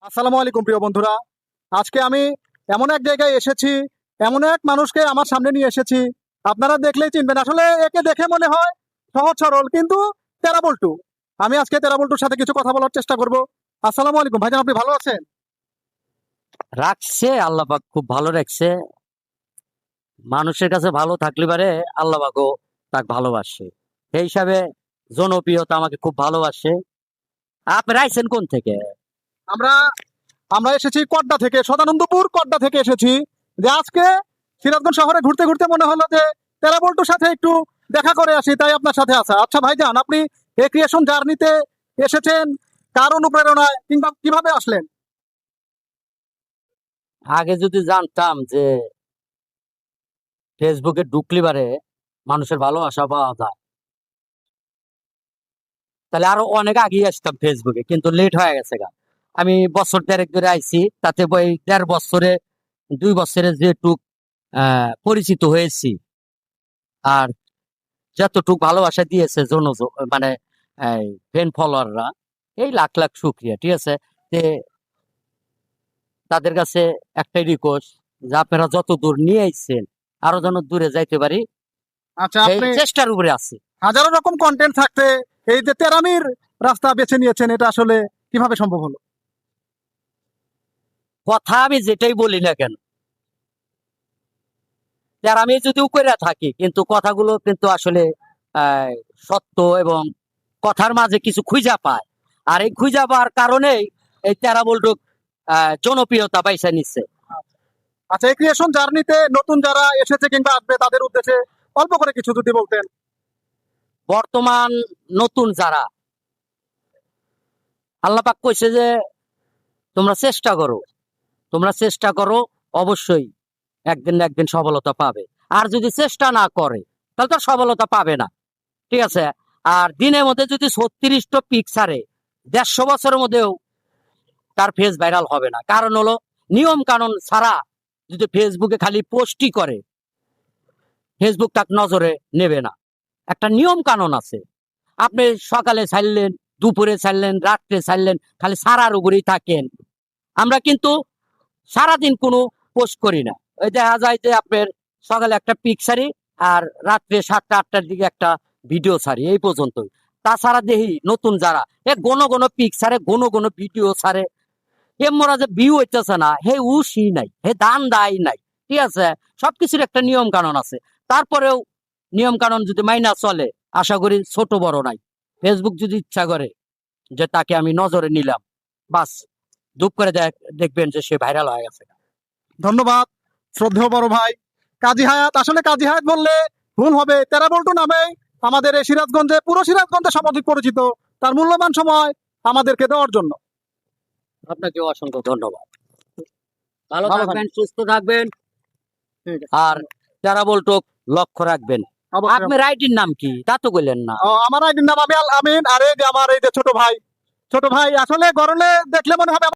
আসসালামু আলাইকুম প্রিয় বন্ধুরা। আজকে আমি এমন এক জায়গায় এসেছি, এমন এক মানুষকে আমার সামনে নিয়ে এসেছি। আপনারা দেখলেই চিনবেন। আসলে একে দেখে মনে হয় সহজ সরল, কিন্তু তেরা বল্টু। আমি আজকে তেরা বল্টুর সাথে কিছু কথা বলার চেষ্টা করব। আসসালামু আলাইকুম ভাইজান, আপনি ভালো আছেন? রাখছে আল্লাহ পাক, খুব ভালো রাখছে। মানুষের কাছে ভালো থাকলে পারে আল্লাহ পাকও তাকে ভালোবাসে। সেই হিসাবে জনপ্রিয়তা আমাকে খুব ভালোবাসে। আপনি আইছেন কোন থেকে? আমরা আমরা এসেছি কড্ডা থেকে, সদানন্দপুর কড্ডা থেকে এসেছি। যে আজকে সিরাজগঞ্জ শহরে ঘুরতে ঘুরতে মনে হলো যে তেরা বল্টুর সাথে একটু দেখা করে আসি, তাই আপনার সাথে আসা। আচ্ছা ভাইজান, আপনি এই ক্রিয়েশন জার্নিতে এসেছেন কার অনুপ্রেরণায় কিংবা কিভাবে আসলেন? আগে যদি জানতাম যে ফেসবুকে ঢুকলি পারে মানুষের ভালোবাসা পাওয়া যায়, তাহলে আরো অনেক আগে আসতাম ফেসবুকে, কিন্তু লেট হয়ে গেছে গা। আমি বছর দেড়েক ধরে আইছি, তাতে ওই 1.5 বছরে 2 বছরে যেটুক পরিচিত হয়েছি, আর যতটুক ভালোবাসা দিয়েছে মানে ফ্যান ফলোয়াররা, এই লাখ লাখ শুক্রিয়া। ঠিক আছে, তে তাদের কাছে একটাই রিকোয়েস্ট যে আপনারা যত দূর নিয়ে আইছেন আরো যেন দূরে যাইতে পারি, আচ্ছা, এই আপনি চেষ্টার উপরে আছি। হাজারো রকম কন্টেন্ট থাকতে এই যে তেরামির রাস্তা বেছে নিয়েছেন, এটা আসলে কিভাবে সম্ভব হলো? কথা আমি যেটাই বলি না কেন, আর আমি যদিও করে থাকি, কিন্তু কথাগুলো কিন্তু আসলে আহ, সত্য, এবং কথার মাঝে কিছু খুঁজা পায়। আর এই খুঁজা পাওয়ার কারণেই এই তেরা বল্টুক জনপ্রিয়তা পাইসা নিচ্ছে। আচ্ছা, এই ক্রিয়েশন জার্নিতে নতুন যারা এসেছে কিংবা আসবে তাদের উদ্দেশ্যে অল্প করে কিছু যদি বলতেন। বর্তমান নতুন যারা, আল্লাহ পাক কইছে যে তোমরা চেষ্টা করো, তোমরা চেষ্টা করো, অবশ্যই একদিন না একদিন সফলতা পাবে। আর যদি চেষ্টা না করে তাহলে তো সফলতা পাবে না। ঠিক আছে, আর দিনের মধ্যে যদি 36টা পিক ছাড়ে, 150 বছরের মধ্যেও তার ফেস ভাইরাল হবে না। কারণ হলো, নিয়ম কানুন ছাড়া যদি ফেসবুকে খালি পোস্টই করে, ফেসবুক তাকে নজরে নেবে না। একটা নিয়ম কানুন আছে। আপনি সকালে ছাড়লেন, দুপুরে ছাড়লেন, রাত্রে ছাড়লেন, খালি সারার উপরেই থাকেন। আমরা কিন্তু সারাদিন কোনো পোস্ট করি না। ওই দেখা যায় যে আপনার সকালে একটা পিক ছাড়ি, আর রাত্রে 7টা 8টার দিকে একটা ভিডিও ছাড়ি, এই পর্যন্তই। তাছাড়া দেখি নতুন যারা ঘন পিক ছাড়ে, ঘন ভিডিও ছাড়ে, হে মোরা যে ভিউ হইতেছে না, হে উশি নাই, হে দান দায় নাই। ঠিক আছে, সবকিছুর একটা নিয়ম কানুন আছে। তারপরেও নিয়ম কানুন যদি মাইনা চলে, আশা করি ছোট বড় নাই, ফেসবুক যদি ইচ্ছা করে যে তাকে আমি নজরে নিলাম, বাস ধূপ করে দেখবেন যে সে ভাইরাল হয়ে গেছে। ধন্যবাদ শ্রদ্ধেয় বড় ভাই কাজী হায়াত। আসলে কাজী হায়াত বললে ভুল হবে, তেরা বল্টু নামে আমাদের এই সিরাজগঞ্জে, পুরো সিরাজগঞ্জে সর্বাধিক পরিচিত, তার মূল্যবান সময় আমাদেরকে দেওয়ার জন্য। আপনাকে অসংখ্য ধন্যবাদ। ভালো ভালো থাকবেন, থাকবেন। সুস্থ থাকবেন, ঠিক আছে। আর যারা বলতো লক্ষ্য রাখবেন। অবশ্যই। আপনার আইডির নাম কি তা তো বললেন না? আমার আইডির নাম আমি আল আমিন। আর এই যে আমার এই যে ছোট ভাই, ছোট ভাই আসলে গরলে দেখলে মনে হবে